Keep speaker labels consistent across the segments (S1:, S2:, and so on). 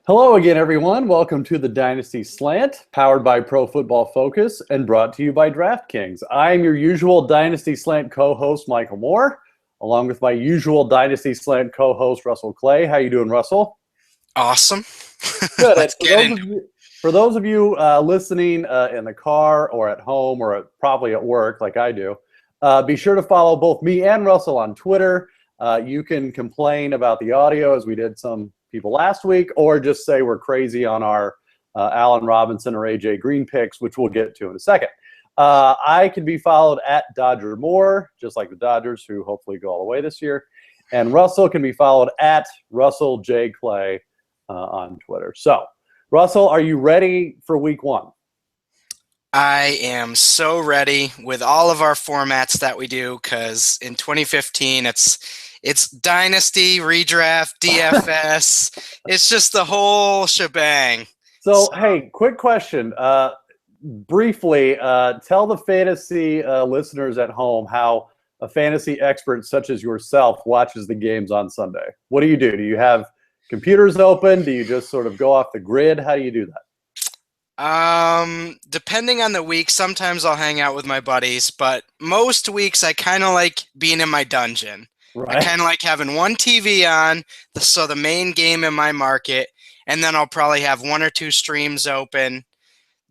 S1: Hello again, everyone. Welcome to the Dynasty Slant, powered by Pro Football Focus and brought to you by DraftKings. I am your usual Dynasty Slant co-host, Michael Moore, along with my usual Dynasty Slant co-host, Russell Clay. How you doing, Russell?
S2: Awesome.
S1: Good.
S2: Let's get into it.
S1: For those of you listening in the car or at home or probably at work like I do, be sure to follow both me and Russell on Twitter. You can complain about the audio as we did some people last week, or just say we're crazy on our Allen Robinson or AJ Green picks, which we'll get to in a second. I can be followed at Dodger Moore, just like the Dodgers, who hopefully go all the way this year. And Russell can be followed at Russell J. Clay on Twitter. So, Russell, are you ready for week one?
S2: I am so ready with all of our formats that we do because in 2015 it's Dynasty, Redraft, DFS. It's just the whole shebang.
S1: So, hey, quick question. Briefly, tell the fantasy listeners at home how a fantasy expert such as yourself watches the games on Sunday. What do? Do you have computers open? Do you just sort of go off the grid? How do you do that?
S2: Depending on the week, sometimes I'll hang out with my buddies, but most weeks I kind of like being in my dungeon. I
S1: Right.
S2: kind of like having one TV on, so the main game in my market, and then I'll probably have one or two streams open.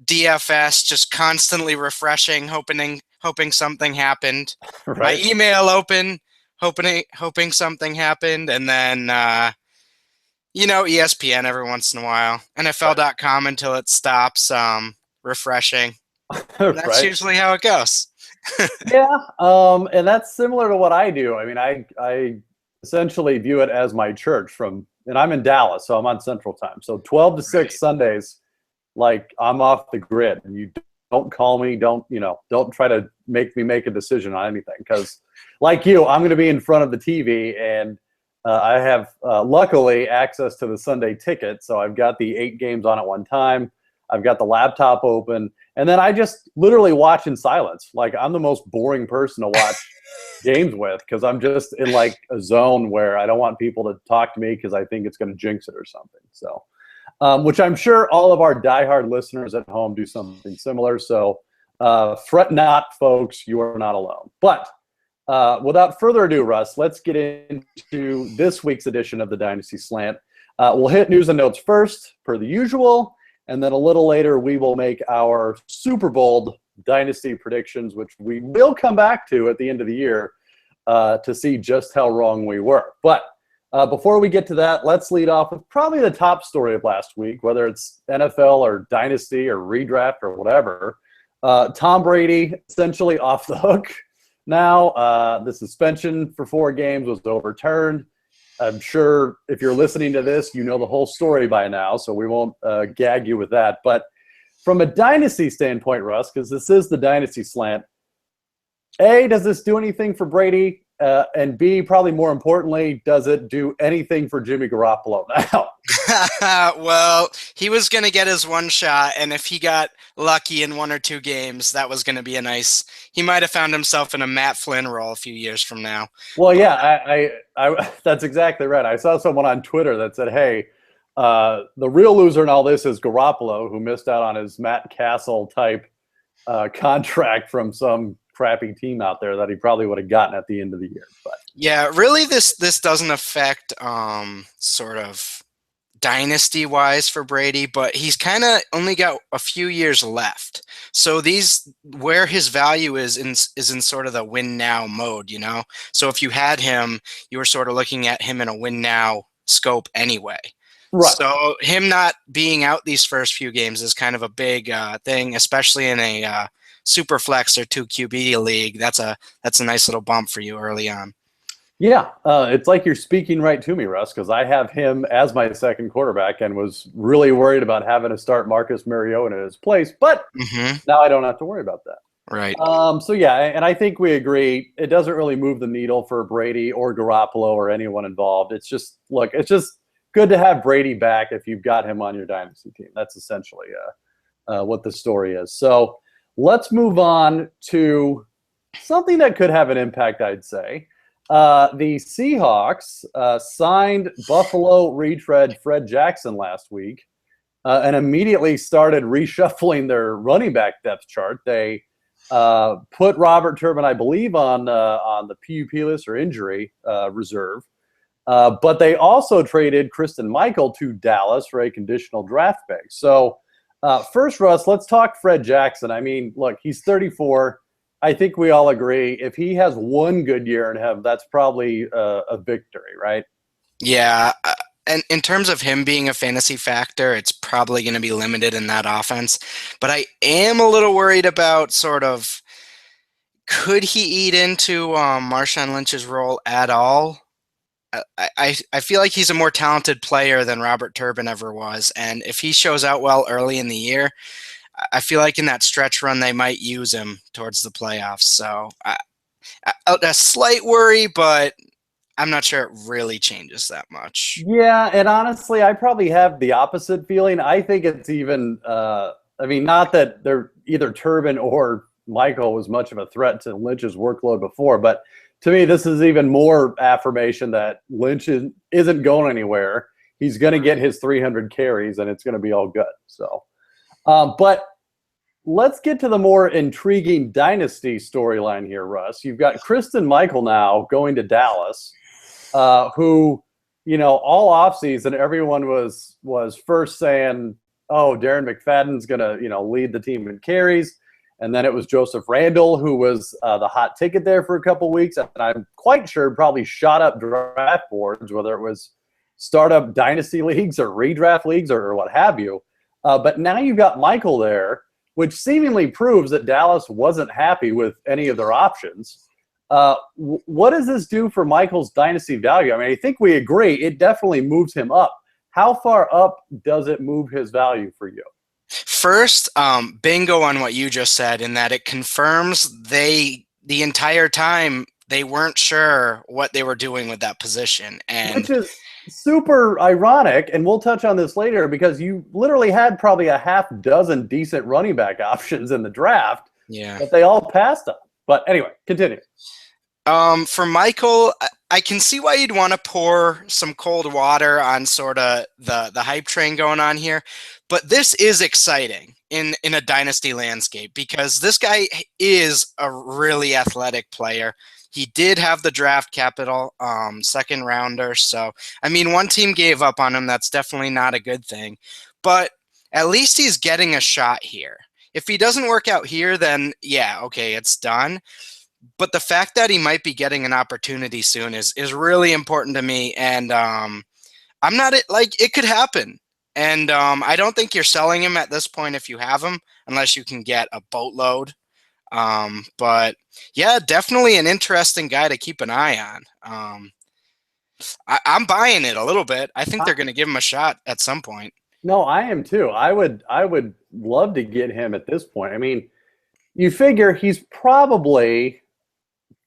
S2: DFS just constantly refreshing, hoping something happened. My
S1: Right.
S2: email open, hoping something happened, and then ESPN every once in a while. NFL.com until it stops refreshing. And that's
S1: Right.
S2: usually how it goes.
S1: Yeah. And that's similar to what I do. I mean, I essentially view it as my church and I'm in Dallas, so I'm on Central Time. So 12 to 6
S2: Right.
S1: Sundays, like I'm off the grid, and you don't call me, don't try to make me make a decision on anything, because like you, I'm going to be in front of the TV, and I have luckily access to the Sunday ticket, so I've got the 8 games on at one time. I've got the laptop open, and then I just literally watch in silence. Like, I'm the most boring person to watch games with, because I'm just in like a zone where I don't want people to talk to me because I think it's going to jinx it or something. So, which I'm sure all of our diehard listeners at home do something similar. So fret not, folks, you are not alone. But without further ado, Russ, let's get into this week's edition of the Dynasty Slant. We'll hit news and notes first, per the usual, and then a little later we will make our Super Bowl Dynasty predictions, which we will come back to at the end of the year to see just how wrong we were. But before we get to that, let's lead off with probably the top story of last week, whether it's NFL or Dynasty or Redraft or whatever. Tom Brady essentially off the hook. Now, the suspension for 4 games was overturned. I'm sure if you're listening to this, you know the whole story by now, so we won't gag you with that. But from a dynasty standpoint, Russ, because this is the Dynasty Slant, A, does this do anything for Brady? And B, probably more importantly, does it do anything for Jimmy Garoppolo now?
S2: Well, he was going to get his one shot, and if he got lucky in 1 or 2 games, that was going to be he might have found himself in a Matt Flynn role a few years from now.
S1: Well, yeah, I that's exactly right. I saw someone on Twitter that said, hey, the real loser in all this is Garoppolo, who missed out on his Matt Castle type contract from some crappy team out there that he probably would have gotten at the end of the year. But
S2: Yeah, really this doesn't affect sort of dynasty-wise for Brady, but he's kind of only got a few years left. So where his value is in sort of the win now mode, So if you had him, you were sort of looking at him in a win now scope anyway.
S1: right.
S2: So him not being out these first few games is kind of a big thing, especially in a super flex or 2 QB league. That's a nice little bump for you early on.
S1: Yeah, it's like you're speaking right to me, Russ, because I have him as my second quarterback and was really worried about having to start Marcus Mariota in his place, but now I don't have to worry about that.
S2: Right.
S1: So yeah, and I think we agree it doesn't really move the needle for Brady or Garoppolo or anyone involved. It's just good to have Brady back if you've got him on your dynasty team. That's essentially what the story is. So let's move on to something that could have an impact, I'd say. The Seahawks signed Buffalo retread Fred Jackson last week and immediately started reshuffling their running back depth chart. They put Robert Turbin, I believe, on the PUP list or injury reserve. But they also traded Kristen Michael to Dallas for a conditional draft pick. So first, Russ, let's talk Fred Jackson. I mean, look, he's 34. I think we all agree if he has one good year and that's probably a victory, right?
S2: Yeah. And in terms of him being a fantasy factor, it's probably going to be limited in that offense. But I am a little worried about sort of, could he eat into Marshawn Lynch's role at all? I feel like he's a more talented player than Robert Turbin ever was. And if he shows out well early in the year, I feel like in that stretch run, they might use him towards the playoffs. So a slight worry, but I'm not sure it really changes that much.
S1: Yeah, and honestly, I probably have the opposite feeling. I think it's even, not that they're either Turbin or Michael was much of a threat to Lynch's workload before, but to me, this is even more affirmation that Lynch isn't going anywhere. He's going to get his 300 carries, and it's going to be all good. So, but let's get to the more intriguing dynasty storyline here, Russ. You've got Kristen Michael now going to Dallas, who, all offseason, everyone was first saying, oh, Darren McFadden's going to, lead the team in carries. And then it was Joseph Randall, who was the hot ticket there for a couple weeks. And I'm quite sure probably shot up draft boards, whether it was startup dynasty leagues or redraft leagues or what have you. But now you've got Michael there, which seemingly proves that Dallas wasn't happy with any of their options. What does this do for Michael's dynasty value? I mean, I think we agree it definitely moves him up. How far up does it move his value for you?
S2: First, bingo on what you just said, in that it confirms the entire time they weren't sure what they were doing with that position. And
S1: which is super ironic, and we'll touch on this later, because you literally had probably a half dozen decent running back options in the draft that they all passed on. But anyway, continue.
S2: For Michael, I can see why you'd want to pour some cold water on sort of the hype train going on here. But this is exciting in a dynasty landscape, because this guy is a really athletic player. He did have the draft capital, second rounder. So, I mean, one team gave up on him. That's definitely not a good thing. But at least he's getting a shot here. If he doesn't work out here, then yeah, okay, it's done. But the fact that he might be getting an opportunity soon is really important to me. And I'm not like, it could happen. And I don't think you're selling him at this point if you have him, unless you can get a boatload. But yeah, definitely an interesting guy to keep an eye on. I'm buying it a little bit. I think they're going to give him a shot at some point.
S1: No, I am too. I would love to get him at this point. I mean, you figure he's probably,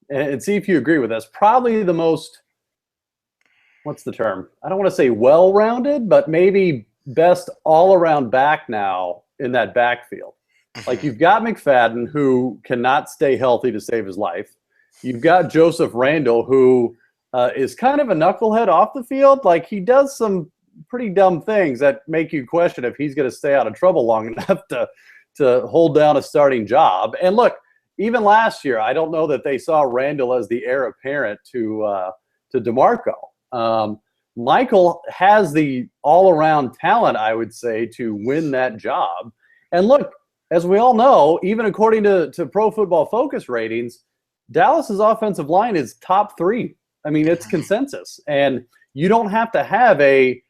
S1: and see if you agree with this, probably the most, what's the term? I don't want to say well-rounded, but maybe best all-around back now in that backfield. Like, you've got McFadden, who cannot stay healthy to save his life. You've got Joseph Randall, who is kind of a knucklehead off the field. Like, he does some pretty dumb things that make you question if he's going to stay out of trouble long enough to hold down a starting job. And look, even last year, I don't know that they saw Randall as the heir apparent to DeMarco. Michael has the all-around talent, I would say, to win that job. And look, as we all know, even according to Pro Football Focus ratings, Dallas's offensive line is top 3. I mean, it's consensus. And you don't have to have a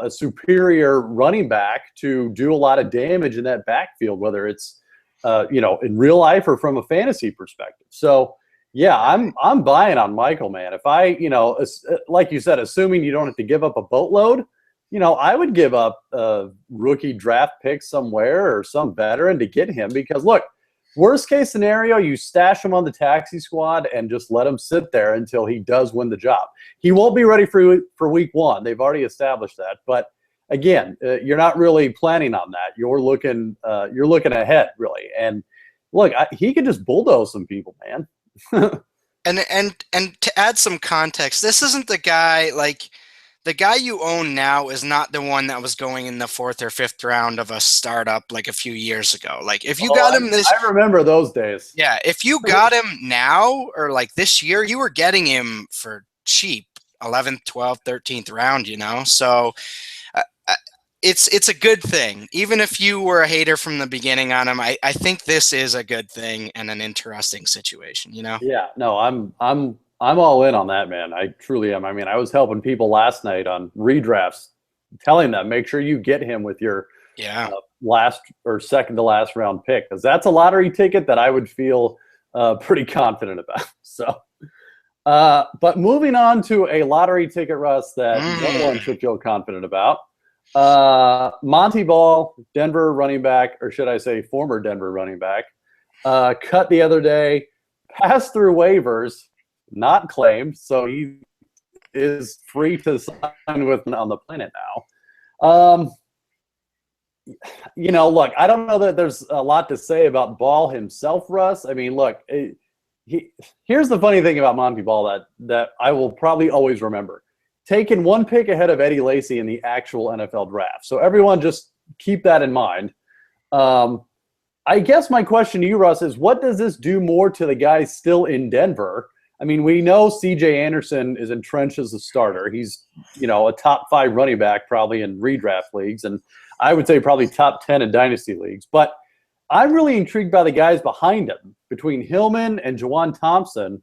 S1: superior running back to do a lot of damage in that backfield, whether it's, in real life or from a fantasy perspective. So, yeah, I'm buying on Michael, man. If I, like you said, assuming you don't have to give up a boatload, I would give up a rookie draft pick somewhere or some veteran to get him, because look, worst case scenario, you stash him on the taxi squad and just let him sit there until he does win the job. He won't be ready for week 1. They've already established that. But again, you're not really planning on that. You're looking ahead, really. And look, he could just bulldoze some people, man.
S2: And to add some context, this isn't the guy like the guy you own now is not the one that was going in the fourth or fifth round of a startup like a few years ago. Like if you
S1: Oh,
S2: got him this,
S1: I remember those days.
S2: yeah, if you got him now or like this year, you were getting him for cheap, 11th, 12th, 13th round, you know? So uh, uh, it's a good thing. Even if you were a hater from the beginning on him, I think this is a good thing and an interesting situation, you know?
S1: Yeah, no, I'm all in on that, man. I truly am. I mean, I was helping people last night on redrafts, telling them make sure you get him with your
S2: Yeah.
S1: last or second to last round pick, because that's a lottery ticket that I would feel pretty confident about. So, but moving on to a lottery ticket, Russ, that no one should feel confident about. Monty Ball, Denver running back, or should I say former Denver running back, cut the other day, passed through waivers, not claimed, so he is free to sign with on the planet now. You know, look, I don't know that there's a lot to say about Ball himself, Russ. I mean, look, here's the funny thing about Monty Ball that I will probably always remember. Taken one pick ahead of Eddie Lacy in the actual NFL draft. So everyone just keep that in mind. I guess my question to you, Russ, is what does this do more to the guys still in Denver? I mean, we know C.J. Anderson is entrenched as a starter. He's, you know, a top 5 running back probably in redraft leagues, and I would say probably top 10 in dynasty leagues. But I'm really intrigued by the guys behind him, between Hillman and Juwan Thompson.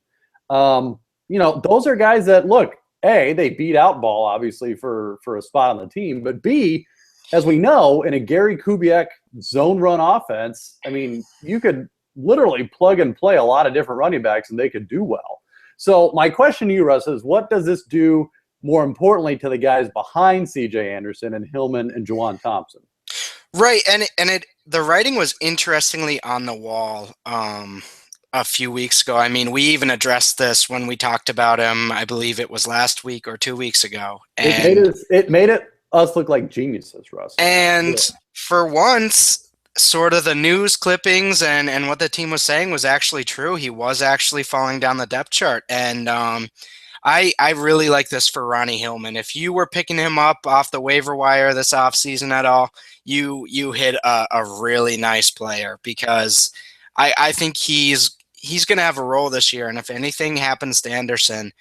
S1: You know, those are guys that, look, A, they beat out Ball, obviously, for a spot on the team, but B, as we know, in a Gary Kubiak zone run offense, I mean, you could literally plug and play a lot of different running backs and they could do well. So my question to you, Russ, is what does this do more importantly to the guys behind C.J. Anderson and Hillman and Juwan Thompson?
S2: Right, and the writing was interestingly on the wall a few weeks ago. I mean, we even addressed this when we talked about him. I believe it was last week or 2 weeks ago. And
S1: It made us look like geniuses, Russ.
S2: And for once, sort of the news clippings and what the team was saying was actually true. He was actually falling down the depth chart. And I really like this for Ronnie Hillman. If you were picking him up off the waiver wire this offseason at all, you hit a really nice player, because I think he's going to have a role this year. And if anything happens to Anderson,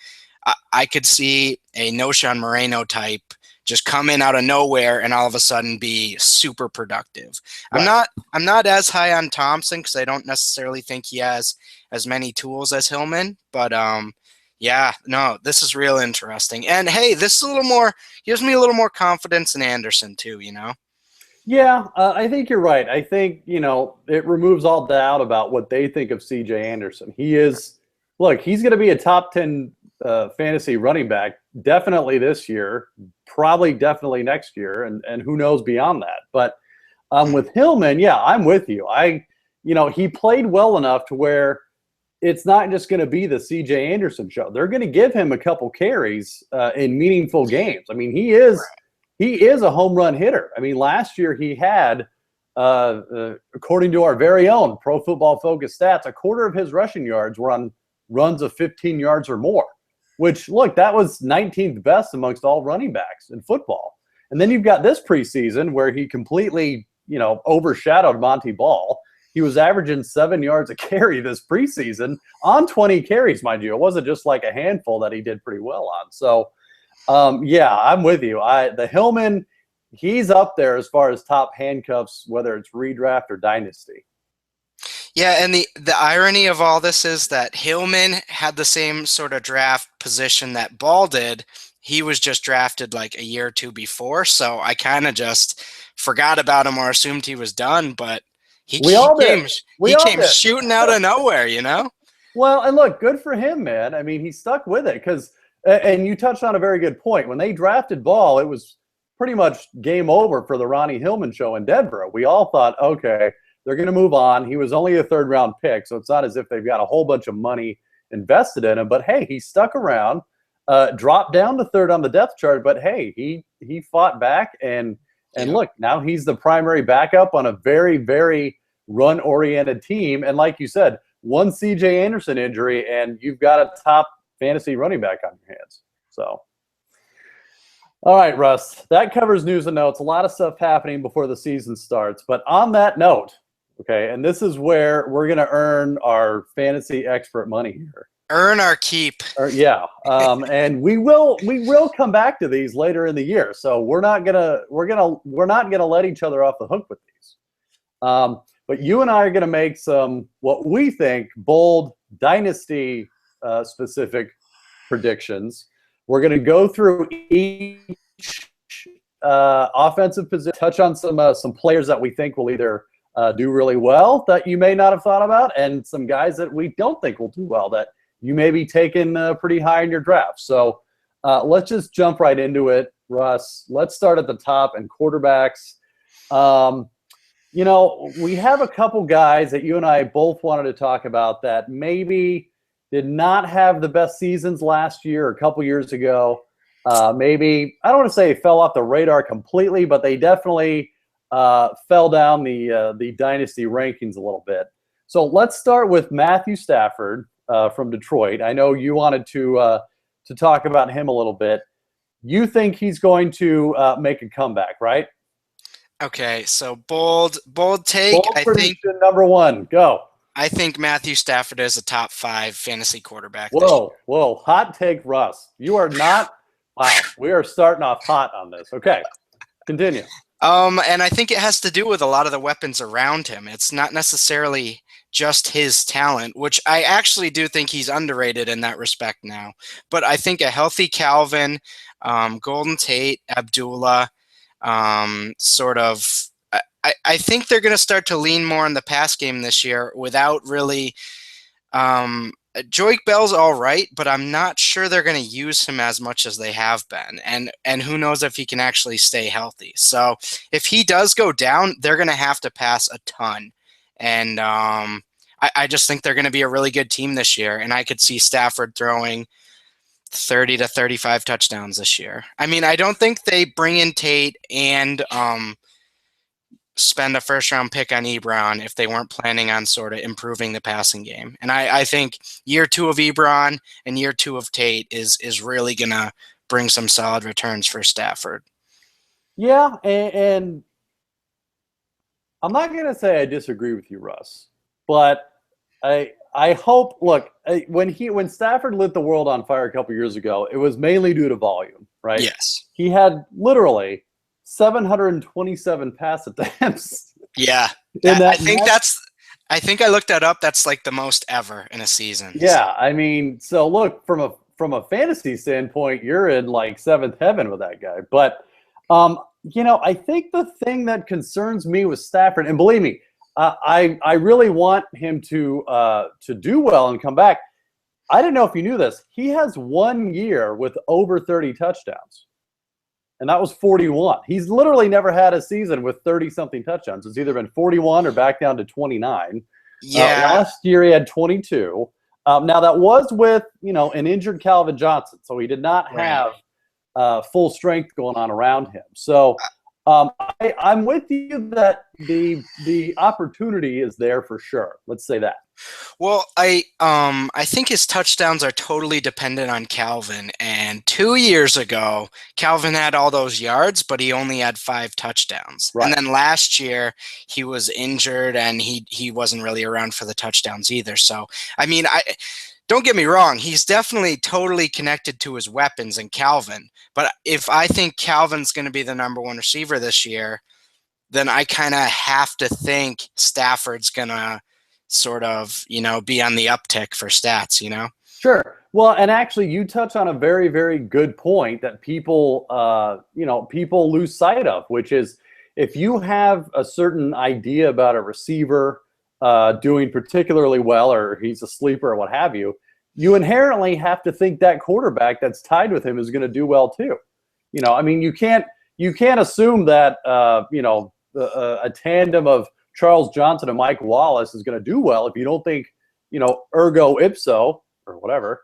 S2: I could see a Noshan Moreno type just come in out of nowhere and all of a sudden be super productive. Right. I'm not as high on Thompson because I don't necessarily think he has as many tools as Hillman, but yeah, no, this is real interesting. And hey, this is a little more, gives me a little more confidence in Anderson too, you know?
S1: Yeah, I think you're right. I think, you know, it removes all doubt about what they think of C.J. Anderson. He's going to be a top 10 fantasy running back definitely this year, probably definitely next year, and who knows beyond that. But with Hillman, yeah, I'm with you. He played well enough to where it's not just going to be the C.J. Anderson show. They're going to give him a couple carries in meaningful games. I mean, he is a home run hitter. I mean, last year he had, according to our very own Pro Football Focus stats, a quarter of his rushing yards were on runs of 15 yards or more, which, look, that was 19th best amongst all running backs in football. And then you've got this preseason where he completely, overshadowed Monty Ball. He was averaging 7 yards a carry this preseason on 20 carries, mind you. It wasn't just like a handful that he did pretty well on. So, yeah, I'm with you. The Hillman, he's up there as far as top handcuffs, whether it's redraft or dynasty.
S2: Yeah, and the irony of all this is that Hillman had the same sort of draft position that Ball did. He was just drafted like a year or two before, so I kind of just forgot about him or assumed he was done, but he came shooting out of nowhere, you know?
S1: Well, and look, good for him, man. I mean, he stuck with it because – and you touched on a very good point. When they drafted Ball, it was pretty much game over for the Ronnie Hillman show in Denver. We all thought, okay, they're going to move on. He was only a third-round pick, so it's not as if they've got a whole bunch of money invested in him. But, hey, he stuck around, dropped down to third on the depth chart. But, hey, he fought back, and look, now he's the primary backup on a very, very run-oriented team. And like you said, one C.J. Anderson injury, and you've got a top fantasy running back on your hands. So, all right, Russ, that covers news and notes. A lot of stuff happening before the season starts. But on that note, okay, and this is where we're going to earn our fantasy expert money here.
S2: Earn our keep.
S1: And we will come back to these later in the year. So we're not gonna let each other off the hook with these. But you and I are gonna make some what we think bold dynasty specific predictions. We're gonna go through each offensive position, touch on some players that we think will either do really well that you may not have thought about, and some guys that we don't think will do well that you may be taking pretty high in your draft. So let's just jump right into it, Russ. Let's start at the top and quarterbacks. We have a couple guys that you and I both wanted to talk about that maybe did not have the best seasons last year or a couple years ago. Maybe, I don't want to say fell off the radar completely, but they definitely fell down the dynasty rankings a little bit. So let's start with Matthew Stafford from Detroit. I know you wanted to talk about him a little bit. You think he's going to make a comeback, right?
S2: Okay, so bold take.
S1: Bold prediction number one. Go.
S2: I think Matthew Stafford is a top 5 fantasy quarterback.
S1: Whoa. Hot take, Russ. You are not. Wow, we are starting off hot on this. Okay, continue.
S2: And I think it has to do with a lot of the weapons around him. It's not necessarily just his talent, which I actually do think he's underrated in that respect now. But I think a healthy Calvin, Golden Tate, Abdullah, I think they're going to start to lean more on the pass game this year without really Joique Bell's all right, but I'm not sure they're going to use him as much as they have been. And who knows if he can actually stay healthy. So if he does go down, they're going to have to pass a ton. And I just think they're going to be a really good team this year. And I could see Stafford throwing 30 to 35 touchdowns this year. I mean, I don't think they bring in Tate and spend a first-round pick on Ebron if they weren't planning on sort of improving the passing game. And I think year 2 of Ebron and year 2 of Tate is really going to bring some solid returns for Stafford.
S1: Yeah, and I'm not going to say I disagree with you, Russ, but I hope. Look, when Stafford lit the world on fire a couple years ago, it was mainly due to volume, right?
S2: Yes.
S1: He had literally 727 pass attempts.
S2: Yeah, I think I looked that up. That's like the most ever in a season.
S1: Yeah, I mean, so look, from a fantasy standpoint, you're in like seventh heaven with that guy. But I think the thing that concerns me with Stafford, and believe me, I really want him to do well and come back. I didn't know if you knew this. He has 1 year with over 30 touchdowns, and that was 41. He's literally never had a season with 30-something touchdowns. It's either been 41 or back down to 29.
S2: Yeah.
S1: Last year he had 22. Now that was with an injured Calvin Johnson, so he did not have full strength going on around him. So I'm with you that the opportunity is there for sure. Let's say that.
S2: Well, I think his touchdowns are totally dependent on Calvin. And 2 years ago, Calvin had all those yards, but he only had 5 touchdowns.
S1: Right.
S2: And then last year, he was injured and he wasn't really around for the touchdowns either. So, I mean, don't get me wrong. He's definitely totally connected to his weapons and Calvin. But if I think Calvin's going to be the number 1 receiver this year, then I kind of have to think Stafford's going to sort of, be on the uptick for stats,
S1: Sure. Well, and actually you touch on a very, very good point that people lose sight of, which is if you have a certain idea about a receiver doing particularly well, or he's a sleeper or what have you, you inherently have to think that quarterback that's tied with him is going to do well too. I mean, you can't assume that, a tandem of Charles Johnson and Mike Wallace is going to do well if you don't think, ergo ipso or whatever,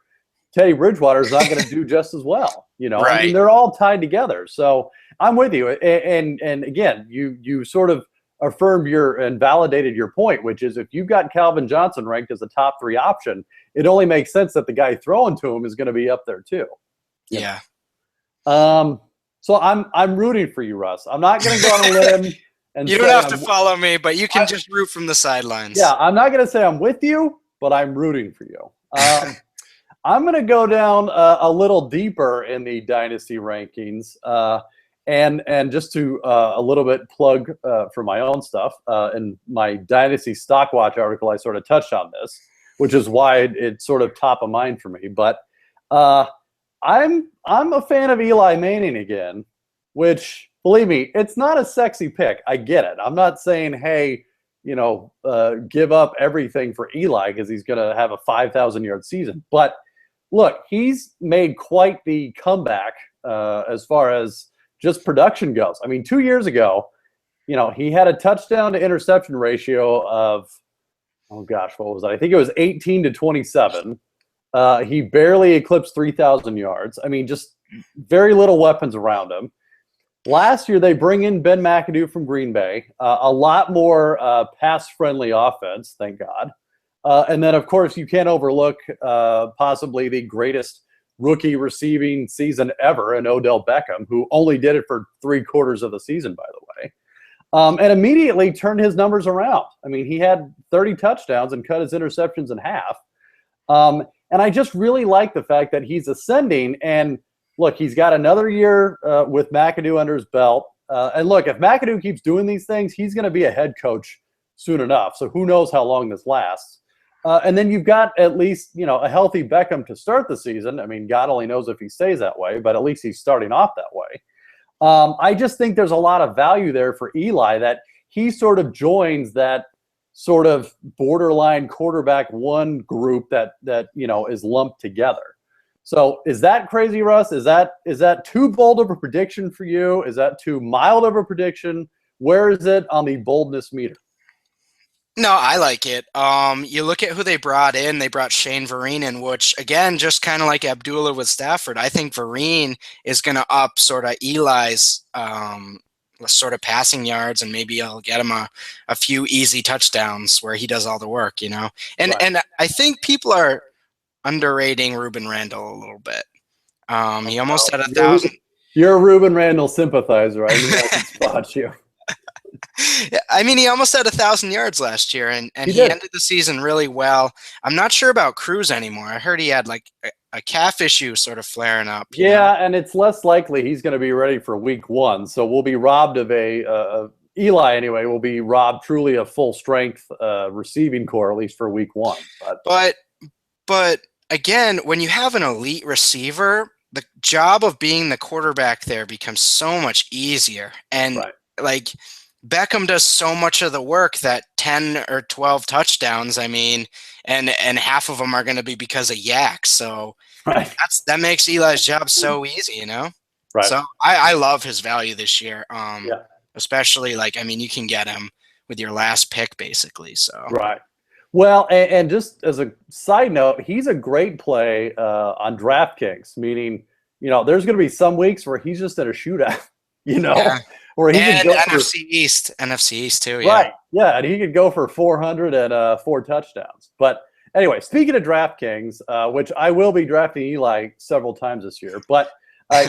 S1: Teddy Bridgewater is not going to do just as well.
S2: Right.
S1: I mean, they're all tied together. So I'm with you. And again, you sort of affirmed and validated your point, which is if you've got Calvin Johnson ranked as a top 3 option, it only makes sense that the guy throwing to him is going to be up there too.
S2: Yeah.
S1: So I'm rooting for you, Russ. I'm not going to go on a limb and
S2: you don't have to follow me, but you can just root from the sidelines.
S1: Yeah, I'm not going to say I'm with you, but I'm rooting for you. I'm going to go down a little deeper in the dynasty rankings, and just to a little bit plug for my own stuff. In my Dynasty Stock Watch article, I sort of touched on this, which is why it's sort of top of mind for me. But I'm a fan of Eli Manning again, which, believe me, it's not a sexy pick. I get it. I'm not saying, hey, give up everything for Eli because he's going to have a 5,000-yard season. But look, he's made quite the comeback as far as just production goes. I mean, 2 years ago, he had a touchdown to interception ratio of, oh gosh, what was that? I think it was 18 to 27. He barely eclipsed 3,000 yards. I mean, just very little weapons around him. Last year, they bring in Ben McAdoo from Green Bay, a lot more pass-friendly offense, thank God. And then, of course, you can't overlook possibly the greatest rookie receiving season ever in Odell Beckham, who only did it for 3/4 of the season, by the way, and immediately turned his numbers around. I mean, he had 30 touchdowns and cut his interceptions in half. And I just really like the fact that he's ascending. And look, he's got another year with McAdoo under his belt. And look, if McAdoo keeps doing these things, he's going to be a head coach soon enough. So who knows how long this lasts. And then you've got at least, a healthy Beckham to start the season. I mean, God only knows if he stays that way, but at least he's starting off that way. I just think there's a lot of value there for Eli that he sort of joins that sort of borderline quarterback one group that is lumped together. So is that crazy, Russ? Is that too bold of a prediction for you? Is that too mild of a prediction? Where is it on the boldness meter?
S2: No, I like it. You look at who they brought in. They brought Shane Vereen in, which, again, just kind of like Abdullah with Stafford, I think Vereen is going to up sort of Eli's sort of passing yards, and maybe I'll get him a few easy touchdowns where he does all the work, And
S1: Right.
S2: And I think people are underrating Ruben Randall a little bit. He almost had 1,000.
S1: You're a Ruben Randall sympathizer. I knew I could spot you.
S2: I mean, he almost had 1,000 yards last year, and he ended the season really well. I'm not sure about Cruz anymore. I heard he had like a calf issue sort of flaring up.
S1: Yeah, and it's less likely he's going to be ready for week 1. So we'll be robbed of Eli anyway. Will be robbed truly of full strength receiving core, at least for week 1.
S2: But again, when you have an elite receiver, the job of being the quarterback there becomes so much easier. And like Beckham does so much of the work that 10 or 12 touchdowns, I mean, and half of them are going to be because of Yak. So that makes Eli's job so easy, Right. So I love his value this year. Especially you can get him with your last pick basically. So
S1: right. Well, and just as a side note, he's a great play on DraftKings, meaning, there's going to be some weeks where he's just in a shootout, Or he
S2: and
S1: could go
S2: NFC East too. Yeah.
S1: Right. Yeah, and he could go for 400 and 4 touchdowns. But anyway, speaking of DraftKings, which I will be drafting Eli several times this year, but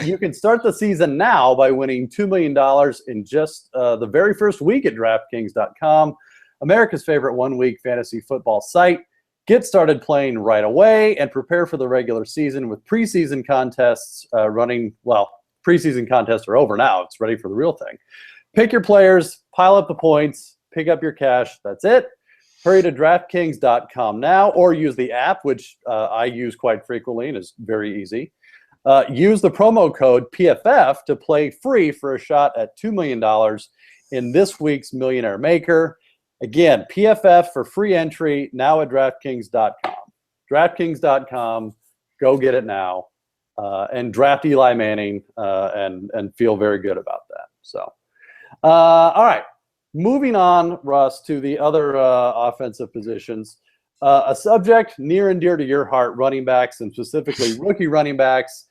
S1: you can start the season now by winning $2 million in just the very first week at DraftKings.com, America's favorite one-week fantasy football site. Get started playing right away and prepare for the regular season with preseason contests running. Well, preseason contests are over now. It's ready for the real thing. Pick your players, pile up the points, pick up your cash. That's it. Hurry to DraftKings.com now, or use the app, which I use quite frequently and is very easy. Use the promo code PFF to play free for a shot at $2 million in this week's Millionaire Maker. Again, PFF for free entry now at DraftKings.com. DraftKings.com. Go get it now. And draft Eli Manning and feel very good about that. So, all right, moving on, Russ, to the other offensive positions. A subject near and dear to your heart, running backs, and specifically rookie running backs.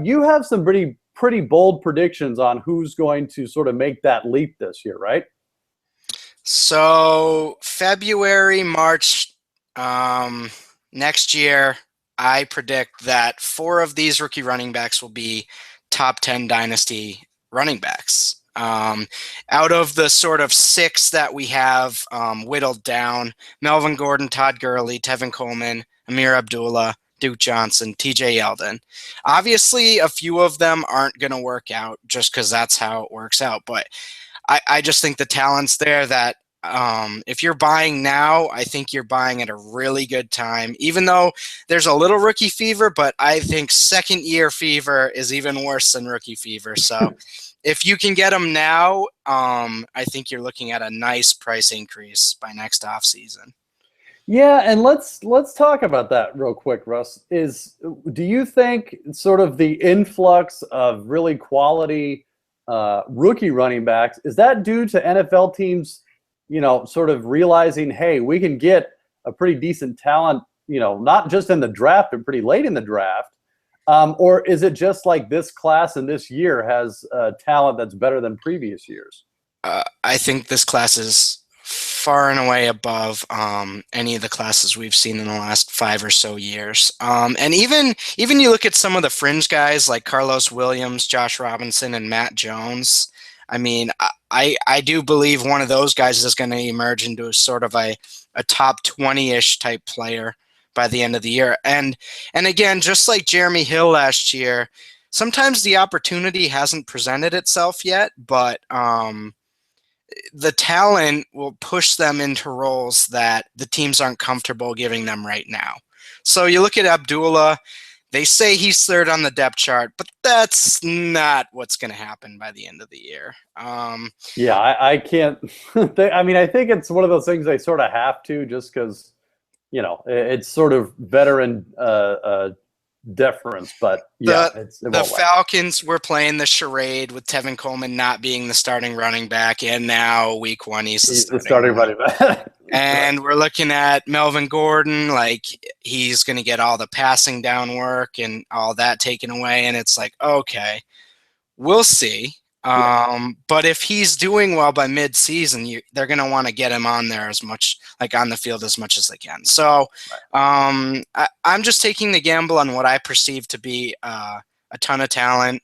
S1: You have some pretty bold predictions on who's going to sort of make that leap this year, right?
S2: So February, March, next year, I predict that 4 of these rookie running backs will be top 10 dynasty running backs. Out of the sort of 6 that we have whittled down, Melvin Gordon, Todd Gurley, Tevin Coleman, Amir Abdullah, Duke Johnson, TJ Yeldon. Obviously, a few of them aren't going to work out just because that's how it works out. But I just think the talent's there that if you're buying now, I think you're buying at a really good time, even though there's a little rookie fever, but I think second year fever is even worse than rookie fever. So if you can get them now, I think you're looking at a nice price increase by next offseason.
S1: Yeah, and let's talk about that real quick, Russ. Do you think sort of the influx of really quality rookie running backs, is that due to NFL teams, sort of realizing, hey, we can get a pretty decent talent, not just in the draft, but pretty late in the draft? Or is it just like this class and this year has talent that's better than previous years?
S2: I think this class is far and away above any of the classes we've seen in the last 5 or so years. And even you look at some of the fringe guys like Carlos Williams, Josh Robinson, and Matt Jones. I mean, I do believe one of those guys is going to emerge into a sort of a top 20-ish type player by the end of the year. And again, just like Jeremy Hill last year, sometimes the opportunity hasn't presented itself yet, but the talent will push them into roles that the teams aren't comfortable giving them right now. So you look at Abdullah, they say he's third on the depth chart, but that's not what's going to happen by the end of the year.
S1: Yeah, I can't. I think it's one of those things they sort of have to, just because, it's sort of veteran deference, but yeah,
S2: the Falcons were playing the charade with Tevin Coleman not being the starting running back, and now week 1 he's the starting running back. And we're looking at Melvin Gordon, like he's going to get all the passing down work and all that taken away, and it's like, okay, we'll see. But if he's doing well by mid-season, they're going to want to get him on there as much, like on the field as much as they can. So I'm just taking the gamble on what I perceive to be a ton of talent.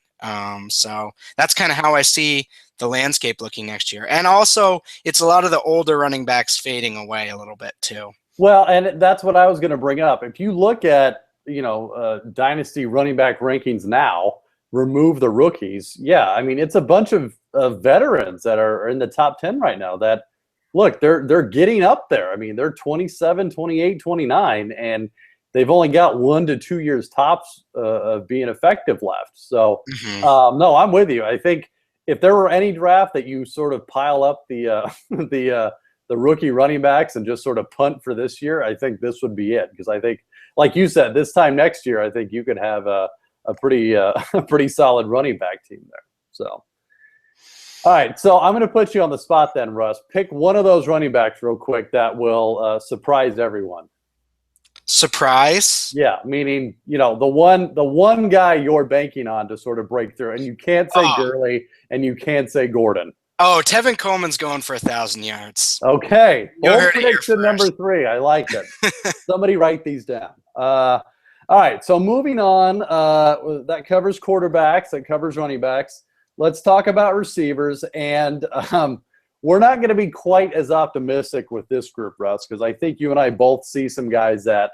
S2: So that's kind of how I see the landscape looking next year. And also, it's a lot of the older running backs fading away a little bit too.
S1: Well, and that's what I was going to bring up. If you look at, dynasty running back rankings now, remove the rookies. Yeah, I mean, it's a bunch of veterans that are in the top 10 right now that, look, they're getting up there. I mean, they're 27, 28, 29, and they've only got 1 to 2 years tops of being effective left. So, no, I'm with you. I think if there were any draft that you sort of pile up the the rookie running backs and just sort of punt for this year, I think this would be it. Because I think, like you said, this time next year, I think you could have a pretty solid running back team there. So, all right. So I'm going to put you on the spot then, Russ. Pick one of those running backs real quick that will surprise everyone.
S2: Surprise?
S1: Yeah, meaning, the one guy you're banking on to sort of break through, and you can't say Gurley and you can't say Gordon.
S2: Oh, Tevin Coleman's going for 1,000 yards.
S1: Okay. Bold prediction number 3. I like it. Somebody write these down. All right. So moving on, that covers quarterbacks. That covers running backs. Let's talk about receivers. And we're not going to be quite as optimistic with this group, Russ, because I think you and I both see some guys that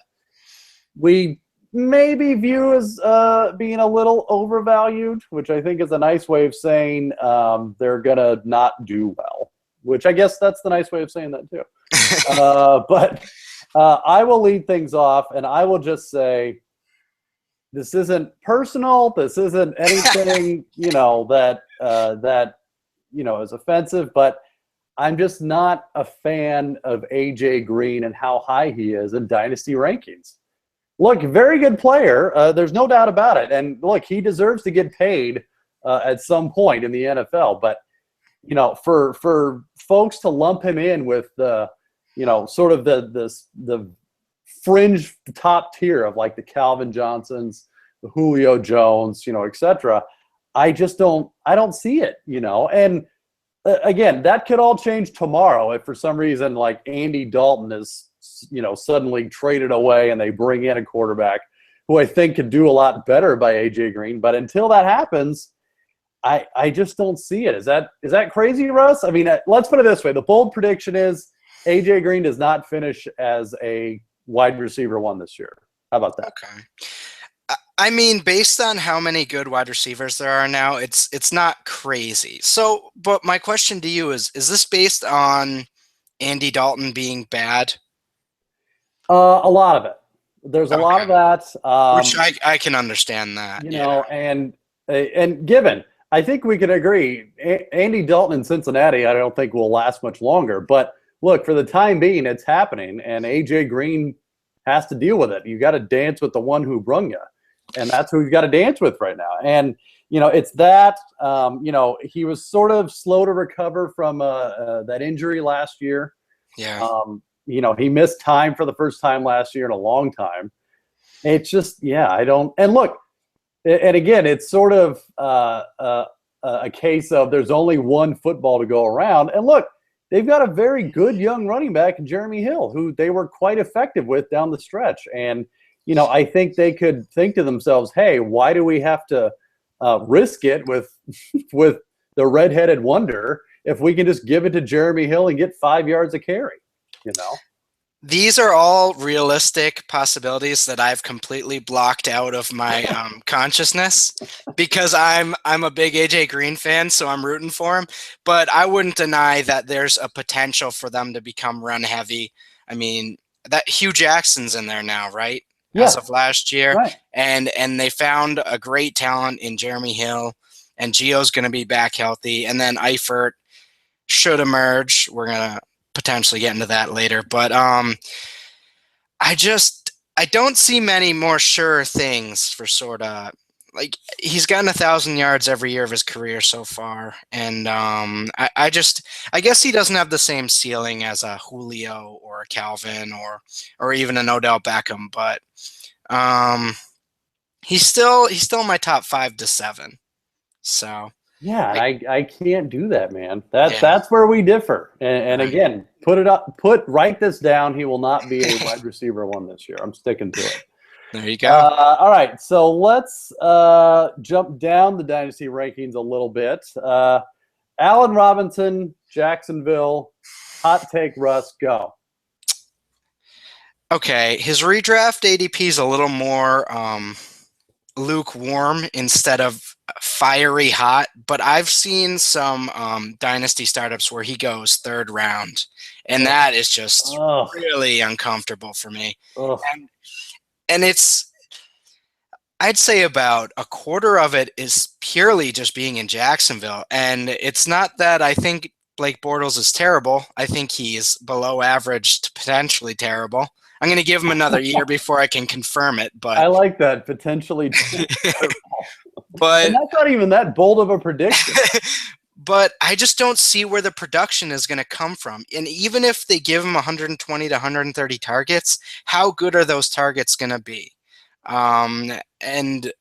S1: we maybe view as being a little overvalued, which I think is a nice way of saying they're going to not do well, which I guess that's the nice way of saying that too. But I will lead things off, and I will just say this isn't personal. This isn't anything, that is offensive, but I'm just not a fan of A.J. Green and how high he is in dynasty rankings. Look, very good player. There's no doubt about it. And look, he deserves to get paid at some point in the NFL. But, for folks to lump him in with the, sort of the fringe top tier of like the Calvin Johnsons, the Julio Jones, et cetera, I don't see it, and again, that could all change tomorrow if for some reason like Andy Dalton is, suddenly traded away and they bring in a quarterback who I think could do a lot better by AJ Green. But until that happens, I just don't see it. Is that crazy, Russ? I mean, let's put it this way. The bold prediction is AJ Green does not finish as a wide receiver 1 this year. How about that?
S2: Okay. I mean, based on how many good wide receivers there are now, it's not crazy. So, but my question to you is this based on Andy Dalton being bad?
S1: A lot of it. There's a lot of that.
S2: Which I can understand that.
S1: And given, I think we can agree, Andy Dalton in Cincinnati, I don't think will last much longer. But look, for the time being, it's happening, and AJ Green has to deal with it. You got to dance with the one who brung you. And that's who you've got to dance with right now. And, it's that, he was sort of slow to recover from that injury last year.
S2: Yeah.
S1: He missed time for the first time last year in a long time. It's just, I don't. And look, and again, it's sort of a case of there's only one football to go around. And look, they've got a very good young running back in Jeremy Hill, who they were quite effective with down the stretch. And, I think they could think to themselves, hey, why do we have to risk it with with the redheaded wonder if we can just give it to Jeremy Hill and get 5 yards of carry?
S2: These are all realistic possibilities that I've completely blocked out of my consciousness because I'm a big AJ Green fan, so I'm rooting for him. But I wouldn't deny that there's a potential for them to become run heavy. I mean, that Hugh Jackson's in there now, right?
S1: Yeah.
S2: As of last year,
S1: right.
S2: and they found a great talent in Jeremy Hill, and Gio's going to be back healthy, and then Eifert should emerge. We're gonna potentially get into that later, but I don't see many more sure things for sort of like he's gotten 1,000 yards every year of his career so far, and I guess he doesn't have the same ceiling as a Julio or a Calvin or even an Odell Beckham, but he's still my top 5 to 7. So
S1: yeah, I can't do that, man. That's where we differ. And again, write this down. He will not be a wide receiver 1 this year. I'm sticking to it.
S2: There you go.
S1: All right, so let's jump down the dynasty rankings a little bit. Allen Robinson, Jacksonville, hot take, Russ, go.
S2: Okay, his redraft ADP is a little more lukewarm instead of fiery hot, but I've seen some dynasty startups where he goes 3rd round, and that is just really uncomfortable for me. And it's, I'd say about a quarter of it is purely just being in Jacksonville. And it's not that I think Blake Bortles is terrible. I think he's below average to potentially terrible. I'm going to give him another year before I can confirm it. But
S1: I like that, potentially terrible.
S2: But
S1: and that's not even that bold of a prediction.
S2: But I just don't see where the production is going to come from. And even if they give him 120 to 130 targets, how good are those targets going to be? And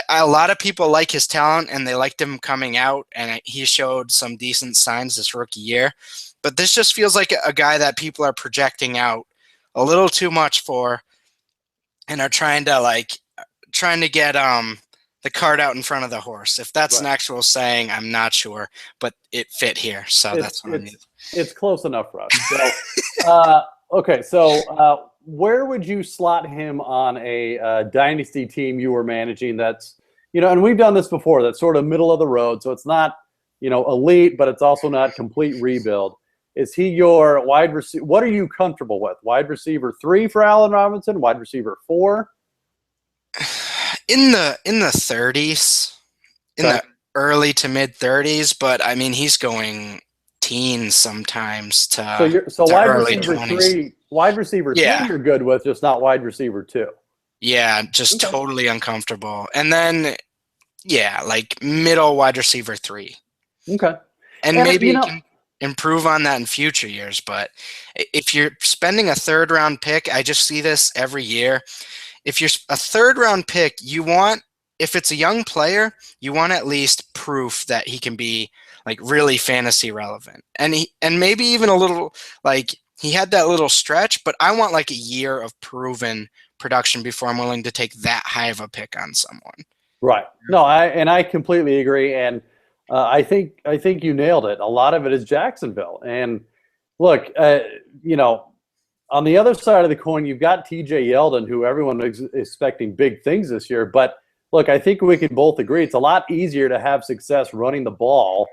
S2: a lot of people like his talent, and they liked him coming out, and he showed some decent signs this rookie year. But this just feels like a guy that people are projecting out a little too much for, and are trying to get the cart out in front of the horse. If that's an actual saying, I'm not sure, but it fit here, so that's what I mean.
S1: It's close enough for us. So, okay, so where would you slot him on a dynasty team you were managing that's, and we've done this before, that's sort of middle of the road, so it's not, elite, but it's also not complete rebuild. Is he your wide receiver? What are you comfortable with? Wide receiver 3 for Allen Robinson? Wide receiver 4?
S2: In the 30s, in the early to mid 30s, but I mean he's going teens sometimes to
S1: wide
S2: early
S1: receiver
S2: 20s.
S1: 3. Wide receiver 3 you're good with, just not wide receiver 2.
S2: Yeah, just totally uncomfortable. And then like middle wide receiver 3.
S1: Okay.
S2: And maybe you can improve on that in future years, but if you're spending a 3rd round pick, I just see this every year. If you're a 3rd round pick, you want if it's a young player, you want at least proof that he can be like really fantasy relevant. And maybe even a little, like he had that little stretch, but I want like a year of proven production before I'm willing to take that high of a pick on someone.
S1: Right. No, I completely agree, and I think you nailed it. A lot of it is Jacksonville, and look, on the other side of the coin, you've got T.J. Yeldon, who everyone is expecting big things this year. But look, I think we can both agree it's a lot easier to have success running the ball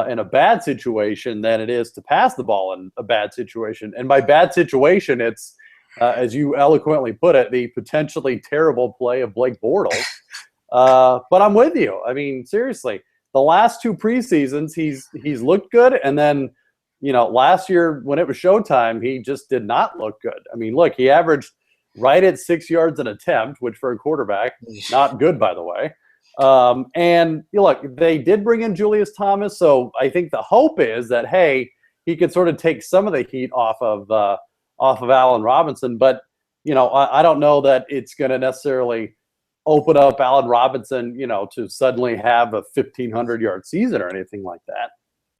S1: in a bad situation than it is to pass the ball in a bad situation. And by bad situation, it's as you eloquently put it, the potentially terrible play of Blake Bortles. But I'm with you. I mean, seriously, the last 2 preseasons, he's looked good, and then last year when it was showtime, he just did not look good. I mean, look, he averaged right at 6 yards an attempt, which for a quarterback, not good, by the way. And look, they did bring in Julius Thomas, so I think the hope is that he could sort of take some of the heat off of Allen Robinson. But I don't know that it's going to necessarily open up Allen Robinson, to suddenly have a 1,500-yard season or anything like that.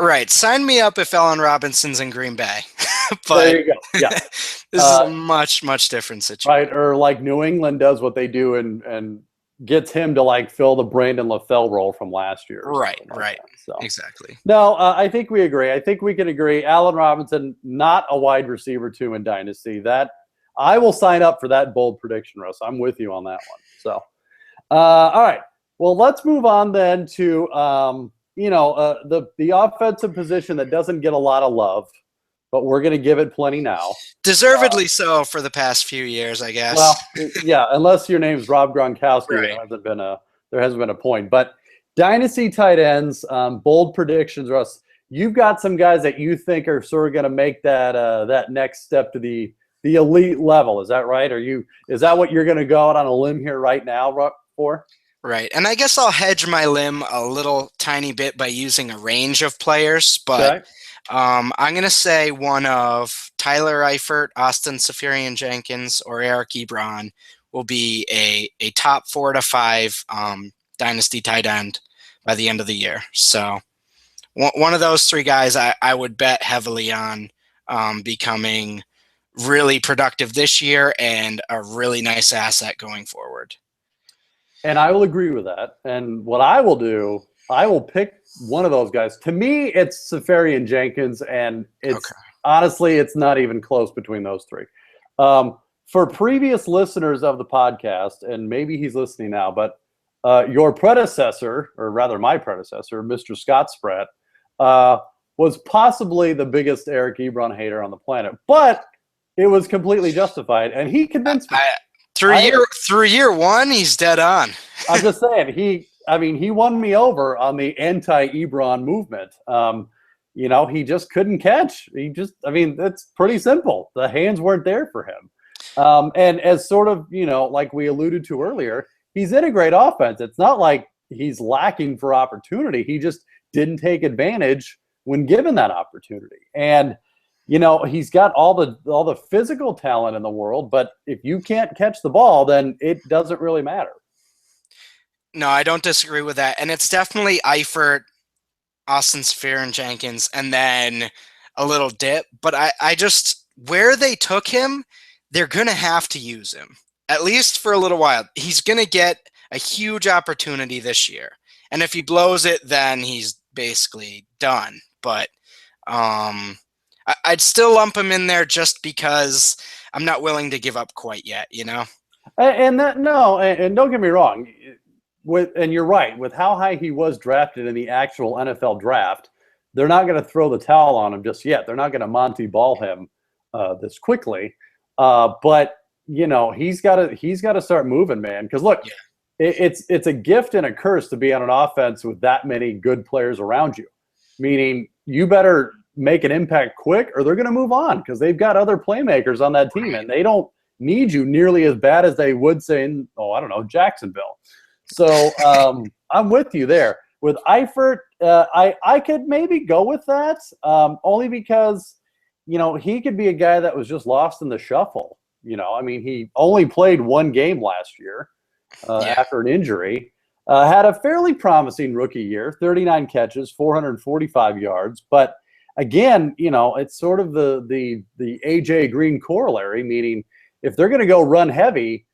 S2: Right. Sign me up if Allen Robinson's in Green Bay. But
S1: there you go. Yeah.
S2: This is a much, much different situation.
S1: Right. Or like New England does what they do and gets him to like fill the Brandon LaFell role from last year.
S2: Right.
S1: Like so
S2: Exactly.
S1: No, I think we agree. I think we can agree. Allen Robinson, not a wide receiver 2 in Dynasty. That I will sign up for that bold prediction, Russ. I'm with you on that one. So, all right. Well, let's move on then to the offensive position that doesn't get a lot of love, but we're going to give it plenty now.
S2: Deservedly so for the past few years, I guess.
S1: Well, yeah, unless your name's Rob Gronkowski,
S2: Right.
S1: there hasn't been a point. But Dynasty tight ends, bold predictions, Russ. You've got some guys that you think are sort of going to make that next step to the elite level. Is that right? Is that what you're going to go out on a limb here right now for?
S2: Right. And I guess I'll hedge my limb a little tiny bit by using a range of players, but
S1: Okay.
S2: I'm going to say one of Tyler Eifert, Austin Seferian-Jenkins, or Eric Ebron will be a top 4 to 5 Dynasty tight end by the end of the year. So one of those 3 guys I would bet heavily on becoming really productive this year and a really nice asset going forward.
S1: And I will agree with that. And what I will do, I will pick one of those guys. To me, it's Seferian-Jenkins, and honestly, it's not even close between those 3. For previous listeners of the podcast, and maybe he's listening now, but your predecessor, or rather my predecessor, Mr. Scott Spratt, was possibly the biggest Eric Ebron hater on the planet. But it was completely justified, and he convinced me.
S2: Through year 1, he's dead on.
S1: I'm just saying, he won me over on the anti-Ebron movement. He just couldn't catch. It's pretty simple. The hands weren't there for him. And as sort of, like we alluded to earlier, he's in a great offense. It's not like he's lacking for opportunity. He just didn't take advantage when given that opportunity. And he's got all the physical talent in the world, but if you can't catch the ball, then it doesn't really matter.
S2: No, I don't disagree with that. And it's definitely Eifert, Austin Seferian-Jenkins, and then a little dip. But I just, where they took him, they're going to have to use him, at least for a little while. He's going to get a huge opportunity this year. And if he blows it, then he's basically done. But I'd still lump him in there just because I'm not willing to give up quite yet,
S1: And don't get me wrong, and you're right, with how high he was drafted in the actual NFL draft, they're not going to throw the towel on him just yet. They're not going to Monty Ball him this quickly. But he's got to start moving, man. Because look, it's a gift and a curse to be on an offense with that many good players around you. Meaning, you better make an impact quick, or they're going to move on because they've got other playmakers on that team, and they don't need you nearly as bad as they would say in, Jacksonville. So I'm with you there. With Eifert, I could maybe go with that, only because, he could be a guy that was just lost in the shuffle. He only played 1 game last year.
S2: Yeah.
S1: after an injury. Had a fairly promising rookie year, 39 catches, 445 yards. But again, it's sort of the AJ Green corollary, meaning if they're going to go run heavy,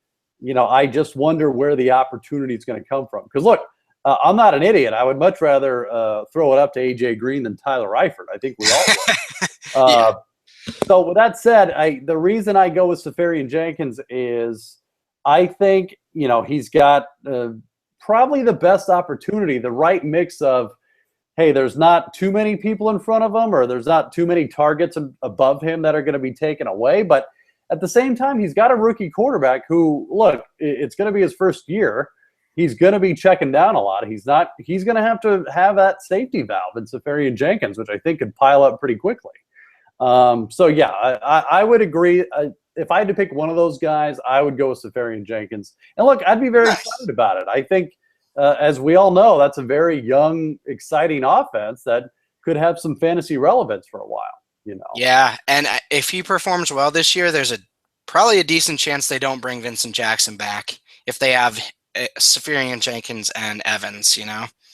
S1: I just wonder where the opportunity is going to come from. Because look, I'm not an idiot. I would much rather throw it up to AJ Green than Tyler Eifert. I think we all would.
S2: Yeah.
S1: So with that said, the reason I go with Safarian Jenkins is I think, he's got probably the best opportunity, the right mix of, hey, there's not too many people in front of him or there's not too many targets above him that are going to be taken away. But at the same time, he's got a rookie quarterback who, look, it's going to be his first year. He's going to be checking down a lot. He's going to have that safety valve in Safarian Jenkins, which I think could pile up pretty quickly. So yeah, I would agree. If I had to pick one of those guys, I would go with Safarian Jenkins. And look, I'd be very excited about it. I think, as we all know, that's a very young, exciting offense that could have some fantasy relevance for a while.
S2: Yeah, and if he performs well this year, there's probably a decent chance they don't bring Vincent Jackson back if they have Safarian Jenkins and Evans.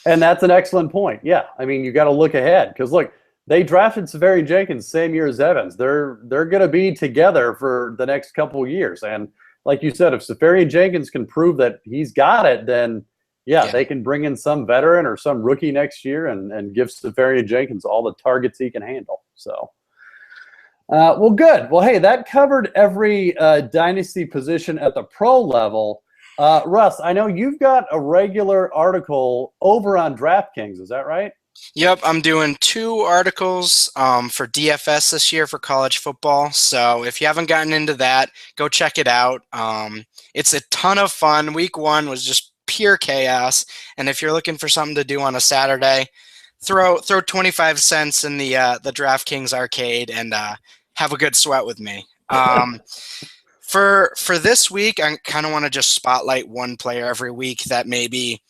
S1: And that's an excellent point. Yeah, I mean, you got to look ahead because look, they drafted Safarian Jenkins same year as Evans. They're going to be together for the next couple of years. And like you said, if Safarian Jenkins can prove that he's got it, then yeah, they can bring in some veteran or some rookie next year and give Safarian Jenkins all the targets he can handle. So, well, good. Well, hey, that covered every dynasty position at the pro level. Russ, I know you've got a regular article over on DraftKings. Is that right?
S2: Yep, I'm doing 2 articles for DFS this year for college football. So if you haven't gotten into that, go check it out. It's a ton of fun. Week 1 was just pure chaos. And if you're looking for something to do on a Saturday, throw 25 cents in the DraftKings arcade and have a good sweat with me. For this week, I kind of want to just spotlight one player every week that maybe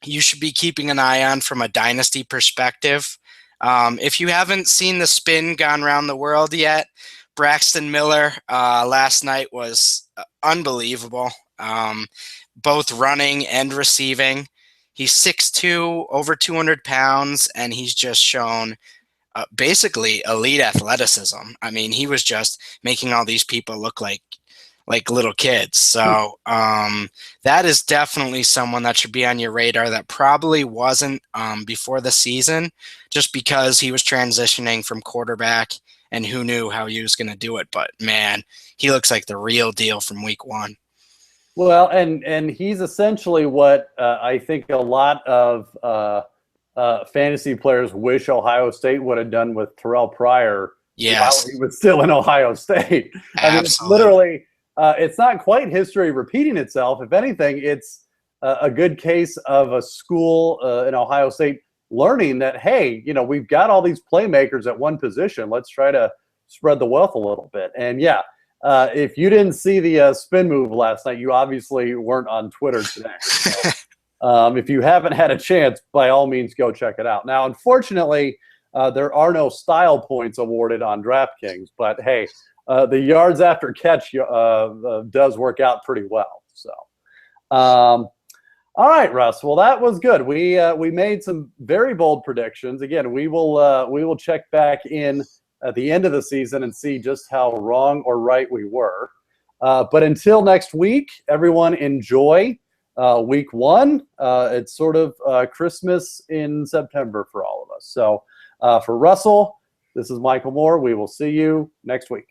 S2: you should be keeping an eye on from a dynasty perspective. If you haven't seen the spin gone around the world yet, Braxton Miller last night was unbelievable, both running and receiving. He's 6'2", over 200 pounds, and he's just shown basically elite athleticism. I mean, he was just making all these people look like little kids. So that is definitely someone that should be on your radar that probably wasn't before the season, just because he was transitioning from quarterback and who knew how he was going to do it. But man, he looks like the real deal from week 1.
S1: Well, and he's essentially what I think a lot of fantasy players wish Ohio State would have done with Terrell Pryor.
S2: Yes.
S1: While he was still in Ohio State. I mean, it's literally, it's not quite history repeating itself. If anything, it's a good case of a school in Ohio State learning that, hey, we've got all these playmakers at one position. Let's try to spread the wealth a little bit. And yeah, if you didn't see the spin move last night, you obviously weren't on Twitter today. So, if you haven't had a chance, by all means, go check it out. Now, unfortunately, there are no style points awarded on DraftKings, but hey, the yards after catch does work out pretty well. So, all right, Russ. Well, that was good. We made some very bold predictions. Again, we will check back in at the end of the season and see just how wrong or right we were. But until next week, everyone enjoy week 1. It's sort of Christmas in September for all of us. So for Russell, this is Michael Moore. We will see you next week.